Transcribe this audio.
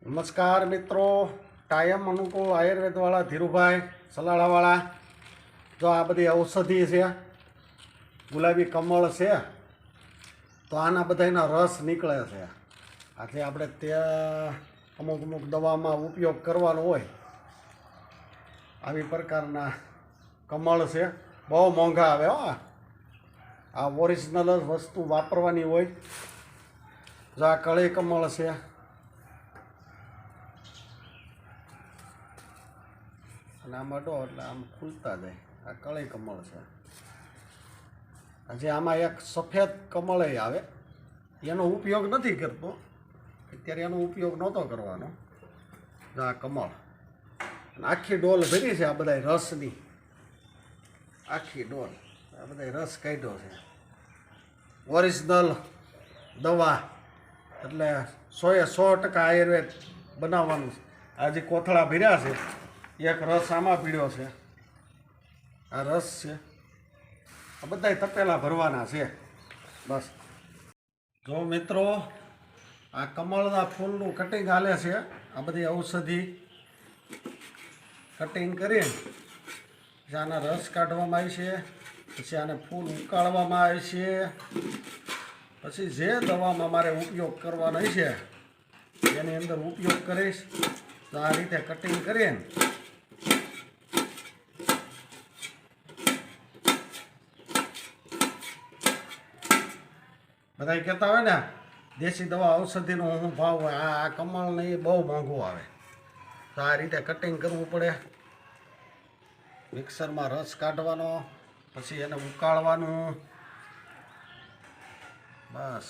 નમસ્કાર મિત્રો, કાયમ અનુકૂળ આયુર્વેદવાળા ધીરુભાઈ સલાળાવાળા. જો આ બધી ઔષધિ છે, ગુલાબી કમળ છે, તો આના બધાના રસ નીકળે છે. આથી આપણે ત્યાં અમુક દવામાં ઉપયોગ કરવાનો હોય. આવી પ્રકારના કમળ છે, બહુ મોંઘા આવે હો. આ ઓરિજિનલ જ વસ્તુ વાપરવાની હોય. જો આ કળી કમળ છે, અને આમાં ડો એટલે આમ ખુલતા જાય. આ કળી કમળ છે. હજી આમાં એક સફેદ કમળ આવે, એનો ઉપયોગ નથી કરતો અત્યારે, એનો ઉપયોગ નહોતો કરવાનો. આ કમળ આખી ડોલ ભરી છે, આ બધા રસની આખી ડોલ, આ બધા રસ કાઢ્યો છે. ઓરિજિનલ દવા એટલે 100% આયુર્વેદ બનાવવાનું છે. આજે કોથળા ભર્યા છે, એક રસ આમાં પીડ્યો છે, આ રસ છે. આ બધા તપેલા ભરવાના છે બસ. જો મિત્રો, આ કમળના ફૂલનું કટિંગ હાલે છે. આ બધી ઔષધિ કટિંગ કરી પછી આના રસ કાઢવામાં આવે છે, પછી આને ફૂલ ઉકાળવામાં આવે છે, પછી જે દવામાં મારે ઉપયોગ કરવાનો છે એની અંદર ઉપયોગ કરીશ. તો આ રીતે કટિંગ કરીને બધા કહેતા હોય ને દેશી દવા ઔષધિનો શું ભાવ હોય, આ કમળને એ બહુ મોંઘું આવે. તો આ રીતે કટિંગ કરવું પડે. મિક્સરમાં રસ કાઢવાનો, પછી એને ઉકાળવાનું, બસ.